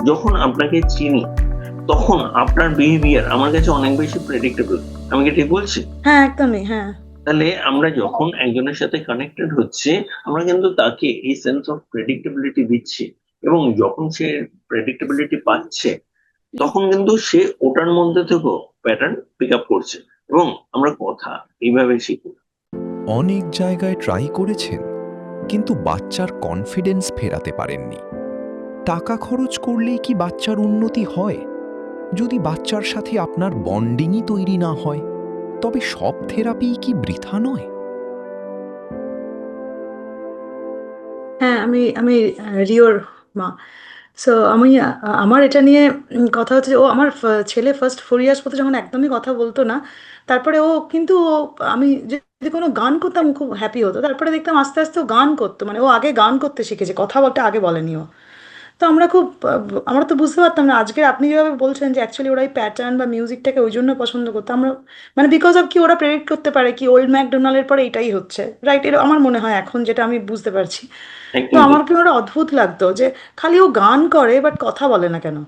যখন আপনাকে চিনি তখন আপনার বিহেভিয়ার আমার কাছে অনেক বেশি প্রেডিক্টেবল। আমি কি ঠিক বলছি? হ্যাঁ, একদমই, হ্যাঁ। তাহলে আমরা যখন একজনের সাথে কানেক্টেড হচ্ছি, আমরা কিন্তু তাকে এই সেন্স অফ প্রেডিক্টেবিলিটি দিচ্ছি, এবং যখন সে প্রেডিক্টেবিলিটি পাচ্ছে তখন কিন্তু সে ওটার মধ্যে থেকেও প্যাটার্ন পিক আপ করছে, এবং আমরা কথা এইভাবে শিখি। অনেক জায়গায় ট্রাই করেছেন, কিন্তু বাচ্চার কনফিডেন্স ফেরাতে পারেননি। টাকা খরচ করলেই কি বাচ্চার উন্নতি হয়? যদি বাচ্চার সাথে আপনার বন্ডিংই তৈরি না হয়, তবে সব থেরাপিই কি বৃথা নয়? হ্যাঁ, আমি রিওর মা। সো আমি আমার এটা নিয়ে কথা হচ্ছে যে ও আমার ছেলে ফার্স্ট 4 ইয়ার্স পর্যন্ত যখন একদমই কথা বলতো না, তারপরে ও কিন্তু আমি যদি কোনো গান করতাম ও খুব হ্যাপি হতো। তারপরে দেখতাম আস্তে আস্তে ও গান করতো, মানে ও আগে গান করতে শিখেছে, কথা বলতে আগে বলেনি ও। তো আমরা খুব আমরা তো বুঝতে পারতাম না। আজকে আপনি যেভাবে বলছেন যে অ্যাকচুয়ালি ওরা এই প্যাটার্ন বা মিউজিকটাকে ওই জন্য পছন্দ করতো, আমরা মানে বিকজ অফ কি ওরা প্রেডিক্ট করতে পারে কি ওল্ড ম্যাকডোনাল্ডের পরে এটাই হচ্ছে, রাইট? এটা আমার মনে হয় এখন যেটা আমি বুঝতে পারছি। তো একদমই আমার ঠিক। কি ওরা অদ্ভুত লাগতো যে খালি ও গান করে বাট কথা বলে না কেন।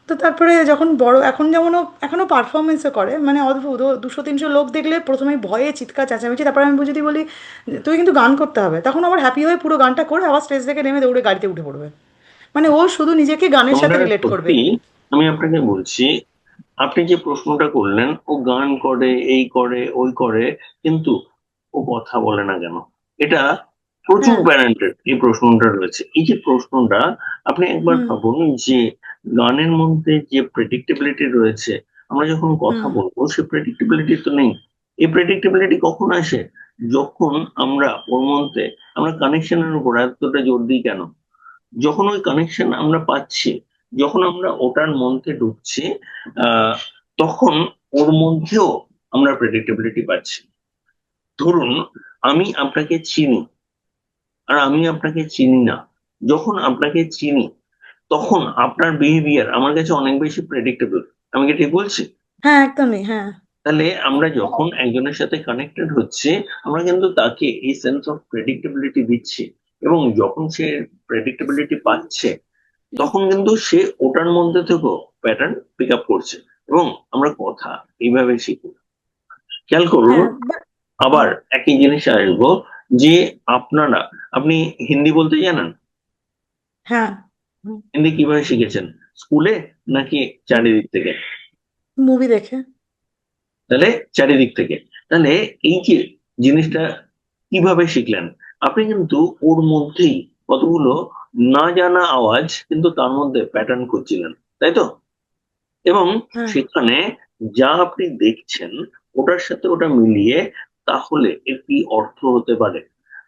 তো তারপরে যখন বড়, এখন যেমন ও এখনো পারফরমেন্সও করে, মানে অদ্ভুত। ও 200-300 লোক দেখলে প্রথমে ভয়ে চিৎকার চেঁচামেচি, তারপরে আমি যদি বলি তুই কিন্তু গান করতে হবে, তখন আবার হ্যাপি হয়ে পুরো গানটা করে আবার স্টেজ থেকে নেমে দৌড়ে গাড়িতে উঠে পড়বে। মানে ও শুধু নিজেকে গানের সাথে তোমরা রিলেট করবে। সত্যি, আমি আপনাকে বলছি, আপনি যে প্রশ্নটা করলেন, ও গান করে, এই করে, ওই করে, কিন্তু ও কথা বলে না কেন, এটা প্রচুর হ্যাঁ। প্যারেন্টের এই প্রশ্নটা রয়েছে। এই যে প্রশ্নটা, আপনি একবার হুম। ভাবুন যে গানের মধ্যে যে প্রেডিক্টেবিলিটি রয়েছে, আমরা যখন কথা হুম। বলবো সে প্রেডিক্টেবিলিটি তো নেই। এই প্রেডিক্টেবিলিটি কখন আসে? যখন আমরা ওর মধ্যে, আমরা কানেকশনের উপর এতটা জোর দিই কেন? যখন ওই কানেকশন আমরা পাচ্ছি, যখন আমরা ওটার মধ্যে ঢুকছি, আহ তখন ওর মধ্যেও আমরা প্রেডিক্টেবিলিটি পাচ্ছি। ধরুন, আমি আপনাকে চিনি আর আমি আপনাকে চিনি না। যখন আপনাকে চিনি তখন আপনার বিহেভিয়ার আমার কাছে অনেক বেশি প্রেডিক্টেবল। আমি কি ঠিক বলছি? হ্যাঁ, একদমই, হ্যাঁ। তাহলে আমরা যখন একজনের সাথে কানেক্টেড হচ্ছি, আমরা কিন্তু তাকে এই সেন্স অফ প্রেডিক্টেবিলিটি দিচ্ছি, এবং যখন সে প্রেডিক্টেবিলিটি পাচ্ছে তখন কিন্তু সে ওটার মধ্যে থেকেও প্যাটার্ন পিক আপ করছে, এবং আমরা কথা এইভাবে শিখি। খেয়াল করুন, হ্যাঁ, আবার একই জিনিস আসবো, যে আপনারা, আপনি হিন্দি বলতে জানেন? হ্যাঁ। হিন্দি কিভাবে শিখেছেন? স্কুলে নাকি চারিদিক থেকে? মুভি দেখে। তাহলে চারিদিক থেকে। তাহলে এই যে জিনিসটা কিভাবে শিখলেন? আপনি কিন্তু ওর মধ্যেই কতগুলো না জানা আওয়াজ, কিন্তু তার মধ্যে প্যাটার্ন খুঁজছিলেন, তাই তো? এবং হ্যাঁ। সেখানে যা আপনি দেখছেন ওটার সাথে ওটা মিলিয়ে তাহলে এর কি অর্থ হতে পারে,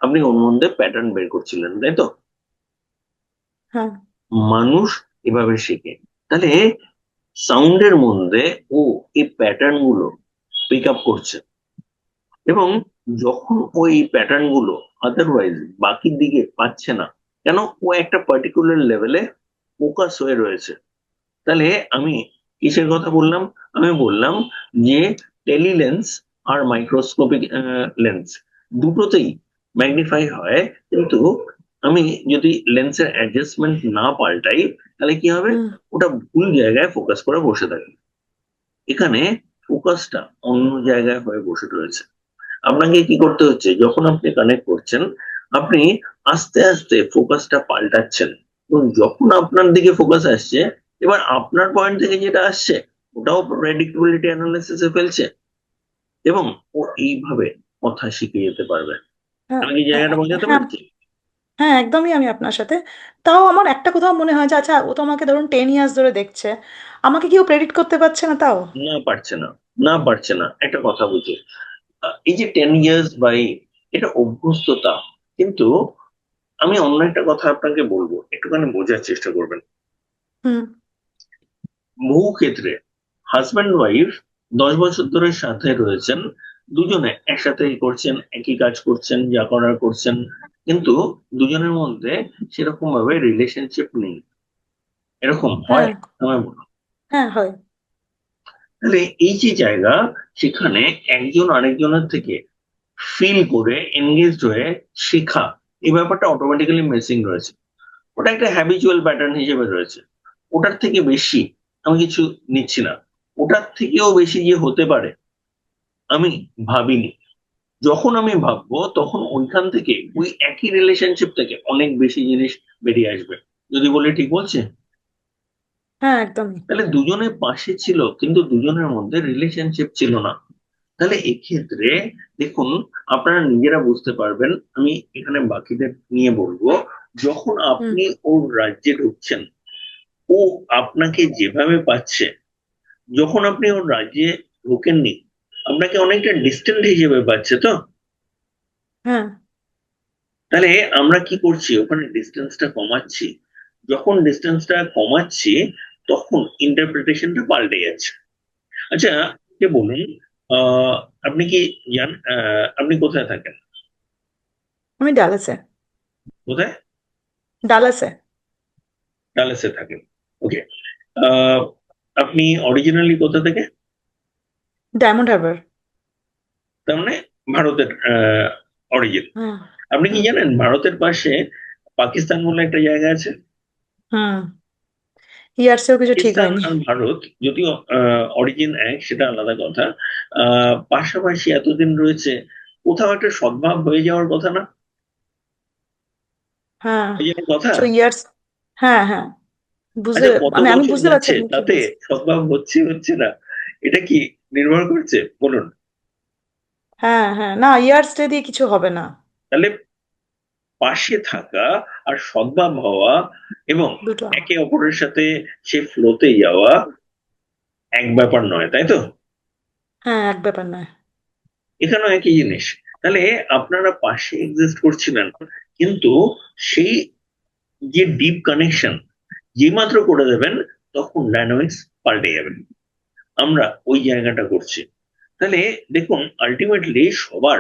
আপনি ওর মধ্যে প্যাটার্ন বের করছিলেন, তাই তো? হ্যাঁ। মানুষ এভাবে শেখে। তাহলে সাউন্ডের মধ্যে ও এই প্যাটার্ন গুলো পিক আপ করছে, এবং যখন ও এই প্যাটার্ন গুলো আদারওয়াইজ বাকির দিকে পাচ্ছে না, কেন, ও একটা পার্টিকুলার লেভেলে ফোকাস হয়ে রয়েছে। তাহলে আমি কিসের কথা বললাম? আমি বললাম যে টেলিলেন্স আর মাইক্রোস্কোপিক লেন্স দুটোতেই ম্যাগনিফাই হয়, কিন্তু আমি যদি লেন্সের অ্যাডজাস্টমেন্ট না পাল্টাই, তাহলে কি হবে? হুম। ওটা ভুল জায়গায় ফোকাস করে বসে থাকে। এখানে ফোকাসটা অন্য জায়গায় হয়ে বসে রয়েছে। আপনাকে কি করতে হচ্ছে, যখন আপনি কানেক্ট করছেন, আপনি আস্তে আস্তে ফোকাসটা পাল্টাচ্ছেন, এবং যখন আপনার দিকে ফোকাস আসছে, এবার আপনার পয়েন্ট থেকে যেটা আসছে ওটাও প্রেডিক্টেবিলিটি অ্যানালিসিসে ফেলছে, এবং ও এইভাবে কথা শিখে যেতে পারবে। হ্যাঁ। আমি কি জায়গাটা বোঝাতে হ্যাঁ। পারছি? হ্যাঁ, একদমই আমি আপনার সাথে। তাও আমার একটা কোথাও মনে হয় যে আচ্ছা ও তো আমাকে ধরুন 10 ইয়ার্স ধরে দেখছে, আমাকে কেউ প্রেডিক্ট করতে পারছে না তাও। না পারছে না, না পারছে না, একটা কথা বুঝে, এই যে 10 ইয়ার্স বাই, এটা অভ্যস্ততা। কিন্তু আমি অন্য একটা কথা আপনাকে বলবো, একটুখানি বোঝার চেষ্টা করবেন। হুম। বহু ক্ষেত্রে হাজব্যান্ড ওয়াইফ 10 বছর ধরে সাথে রয়েছেন, দুজনে একসাথে করছেন, একই কাজ করছেন, যা করার করছেন, কিন্তু দুজনের মধ্যে সেরকম ভাবে রিলেশনশিপ নেই। এরকম হয়? হ্যাঁ। আমায় বলুন। হ্যাঁ, হয়। তাহলে এই যে জায়গা, সেখানে একজন আরেকজনের থেকে ফিল করে এনগেজড হয়ে শেখা, এই ব্যাপারটা অটোমেটিক্যালি মিসিং রয়েছে। ওটা একটা হ্যাবিচুয়াল প্যাটার্ন হিসেবে রয়েছে। ওটার থেকে বেশি আমি কিছু নিচ্ছি না, ওটার থেকেও বেশি যে হতে পারে আমি ভাবিনি। যখন আমি ভাববো তখন ওইখান থেকে ওই একই রিলেশনশিপ থেকে অনেক বেশি জিনিস বেরিয়ে আসবে। যদি বলি ঠিক বলছে? হ্যাঁ, একদমই। তাহলে দুজনের পাশে ছিল কিন্তু দুজনের মধ্যে রিলেশনশিপ ছিল না। তাহলে এক্ষেত্রে দেখুন, আপনারা নিজেরা বুঝতে পারবেন, আমি এখানে বাকিদের নিয়ে বলবো। যখন হুম। আপনি ওর রাজ্যে ঢুকছেন, ও আপনাকে যেভাবে পাচ্ছে, যখন আপনি ওর রাজ্যে ঢোকেননি আপনাকে অনেকটা ডিস্টেন্ট হিসেবে পাচ্ছে তো। হ্যাঁ। তাহলে আমরা কি করছি, ওখানে ডিস্টেন্সটা কমাচ্ছি। যখন ডিস্টেন্সটা কমাচ্ছি তখন ইন্টারপ্রিটেশনটা পাল্টে যাচ্ছে। আচ্ছা, কে বলুন, আহ আপনি কি আপনি কোথায় থাকেন? আমি ডালাসে। কোথায়? ডালাসে। ডালাসে থাকেন। ওকে। আহ আপনি অরিজিনালি কোথা থেকে? ডায়মন্ড হারবার। তার মানে ভারতের অরিজিন। হ্যাঁ। আপনি কি হুম। জানেন ভারতের পাশে পাকিস্তান বলে একটা জায়গা আছে? হুম। ইয়ার্সেও কিছু ঠিক পাকিস্তান হয়নি। আর ভারত যদিও অরিজিন এক, সেটা আলাদা কথা। পাশাপাশি এতদিন রয়েছে, কোথাও একটা সদ্ভাব হয়ে যাওয়ার কথা না? হ্যাঁ। হয়ে যাওয়ার কথা। So years. হ্যাঁ, হ্যাঁ। বুঝতে আচ্ছা, কত আমি বছর বুঝতে পারছি যাচ্ছে আপনি কি তাতে বলছেন। সদ্ভাব হচ্ছে হচ্ছে না, এটা কি নির্ভর করছে বলুন? হ্যাঁ, হ্যাঁ, না, ইয়ার্স দিয়ে কিছু হবে না। তাহলে পাশে থাকা আর সদ্ভাব হওয়া এবং দুটো। একে অপরের সাথে সে ফ্লোতে যাওয়া এক ব্যাপার নয়, তাই তো? হ্যাঁ, এক ব্যাপার নয়। এখানেও একই জিনিস। তাহলে আপনারা পাশে এক্সিস্ট করছিলেন, কিন্তু সেই যে ডিপ কানেকশন যে মাত্র করে দেবেন তখন ডায়নামিক্স পাল্টে যাবে। আমরা ওই জায়গাটা করছি। তাহলে দেখুন, আলটিমেটলি সবার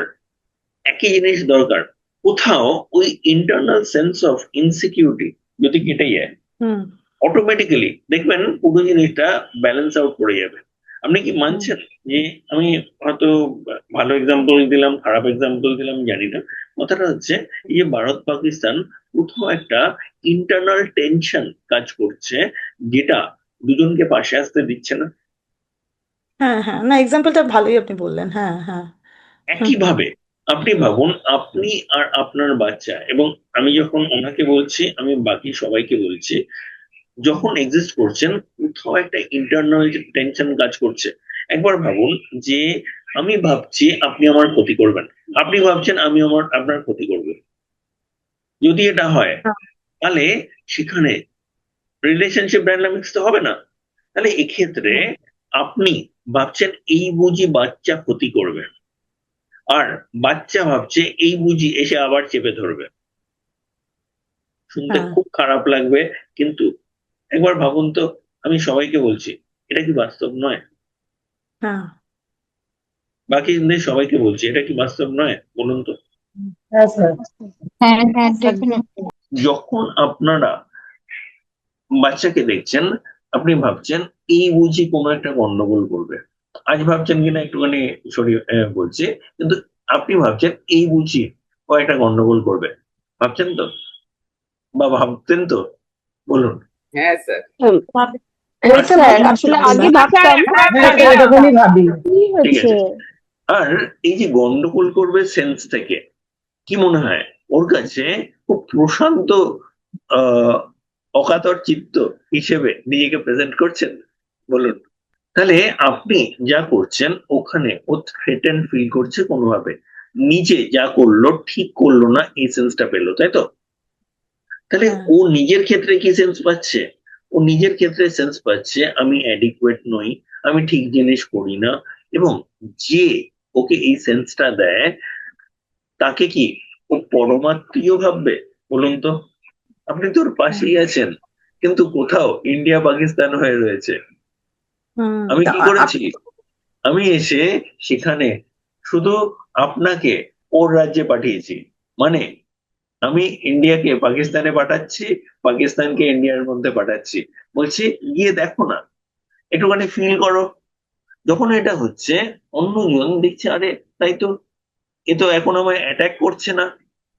একই জিনিস দরকার। কোথাও ওই ইন্টারনাল সেন্স অফ ইনসিকিউরিটি যদি কেটে যায়, হুম। অটোমেটিক্যালি দেখবেন পুরো জিনিসটা ব্যালেন্স আউট করে যাবে। আপনি কি হুম। মানছেন যে, আমি হয়তো ভালো এক্সাম্পল দিলাম খারাপ এক্সাম্পল দিলাম জানি না, কথাটা হচ্ছে এই যে ভারত পাকিস্তান, কোথাও একটা ইন্টারনাল টেনশন কাজ করছে যেটা দুজনকে পাশে আসতে দিচ্ছে না। হ্যাঁ, হ্যাঁ, না, এক্সাম্পলটা ভালোই আপনি বললেন। হ্যাঁ, হ্যাঁ। হুম। একইভাবে আপনি ভাবুন, আপনি আর আপনার বাচ্চা, এবং আমি যখন ওনাকে বলছি আমি বাকি সবাইকে বলছি, যখন এক্সিস্ট করছেন কোথাও একটা ইন্টারনাল টেনশন কাজ করছে। একবার ভাবুন যে, আমি ভাবছি আপনি আমার ক্ষতি করবেন, আপনি ভাবছেন আমি আপনার ক্ষতি করবো। যদি এটা হয় তাহলে সেখানে রিলেশনশিপ ডাইনামিক্স তো হবে না। তাহলে এক্ষেত্রে হুম। আপনি ভাবছেন এই বুঝি বাচ্চা ক্ষতি করবে, আর বাচ্চা ভাবছে এই বুঝি এসে আবার চেপে ধরবে। শুনতে হ্যাঁ, খুব খারাপ লাগবে, কিন্তু একবার ভাবুন তো, আমি সবাইকে বলছি, এটা কি বাস্তব নয়? হ্যাঁ। বাকিদের সবাইকে বলছি, এটা কি বাস্তব নয় বলুন তো? হ্যাঁ স্যার। হ্যাঁ হ্যাঁ একদম। ডেফিনেটলি। যখন আপনারা বাচ্চাকে দেখছেন, আপনি ভাবছেন এই বুঝি কোনো একটা গন্ডগোল করবে। আজ ভাবছেন কিনা একটুখানি সরিয়ে বলছি, কিন্তু আপনি ভাবছেন এই বুঝি ও একটা গন্ডগোল করবে, ভাবছেন তো বা ভাবতেন তো বলুন? হ্যাঁ স্যার। হ্যাঁ ওইটা স্যার, ভাবনা আসলে চিন্তা। আগে ভাবতাম হ্যাঁ পরে স্যার, ভাবতাম এরকমই ভাবি। কি ঠিক হচ্ছে। আছে। আর এই যে গন্ডগোল করবে সেন্স থেকে, কি মনে হয় ওর কাছে খুব প্রশান্ত আহ অকাতর চিত্ত হিসেবে নিজেকে প্রেজেন্ট করছেন বলুন? তাহলে আপনি যা করছেন ওখানে ও থ্রেটেন ফিল করছে কোনোভাবে, নিজে যা করলো ঠিক করলো না এই সেন্সটা পেলো, তাই তো? তাহলে হ্যাঁ, ও নিজের ক্ষেত্রে কি সেন্স পাচ্ছে? ও নিজের ক্ষেত্রে সেন্স পাচ্ছে আমি অ্যাডিকুয়েট নই, আমি ঠিক জিনিস করি না। এবং যে ওকে এই সেন্সটা দেয় তাকে কি ও পরমাত্মীয় ভাববে বলুন তো? আপনি তো ওর হ্যাঁ। পাশেই আছেন, কিন্তু কোথাও ইন্ডিয়া পাকিস্তান হয়ে রয়েছে। হুম। আমি তা কি করেছি, আমি এসে সেখানে শুধু আপনাকে ওর রাজ্যে পাঠিয়েছি, মানে আমি ইন্ডিয়াকে পাকিস্তানে পাঠাচ্ছি, পাকিস্তানকে ইন্ডিয়ার মধ্যে পাঠাচ্ছি, বলছি গিয়ে দেখো না, একটুখানি ফিল করো। যখন এটা হচ্ছে অন্যজন দেখছে, আরে তাই তো, এ তো এখন আমায় অ্যাটাক করছে না,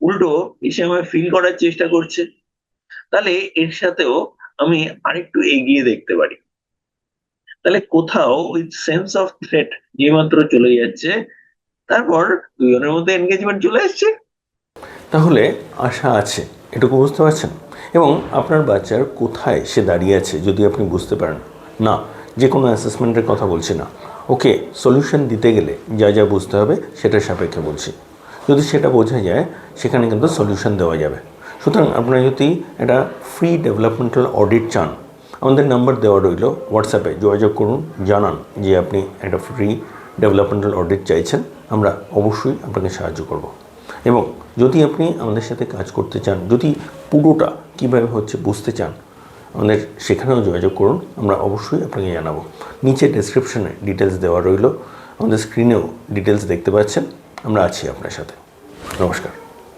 উল্টো এসে আমায় ফিল করার চেষ্টা করছে। তাহলে এর সাথেও আমি আরেকটু এগিয়ে দেখতে পারি। তাহলে কোথাও ওই সেন্স অফ থ্রেট যে মাত্র চলে যাচ্ছে, তারপর দুজনের মধ্যে এনগেজমেন্ট চলে আসছে। তাহলে আশা আছে, এটুকু বুঝতে পারছেন? এবং আপনার বাচ্চার কোথায় সে দাঁড়িয়ে আছে যদি আপনি বুঝতে পারেন, না যে কোনো অ্যাসেসমেন্টের কথা বলছি না, ওকে সলিউশন দিতে গেলে যা যা বুঝতে হবে সেটার সাপেক্ষে বলছি। যদি সেটা বোঝা যায় সেখানে কিন্তু সলিউশন দেওয়া যাবে। সুতরাং আপনারা যদি একটা ফ্রি ডেভেলপমেন্টাল অডিট চান, আমাদের নাম্বার দেওয়া রইল, হোয়াটসঅ্যাপে যোগাযোগ করুন, জানান যে আপনি একটা ফ্রি ডেভেলপমেন্টাল অডিট চাইছেন, আমরা অবশ্যই আপনাকে সাহায্য করব। এবং যদি আপনি আমাদের সাথে কাজ করতে চান, যদি পুরোটা কীভাবে হচ্ছে বুঝতে চান, আমাদের সেখানেও যোগাযোগ করুন, আমরা অবশ্যই আপনাকে জানাবো। নিচে ডেসক্রিপশনে ডিটেলস দেওয়া রইল, আমাদের স্ক্রিনেও ডিটেলস দেখতে পাচ্ছেন। আমরা আছি আপনার সাথে। নমস্কার।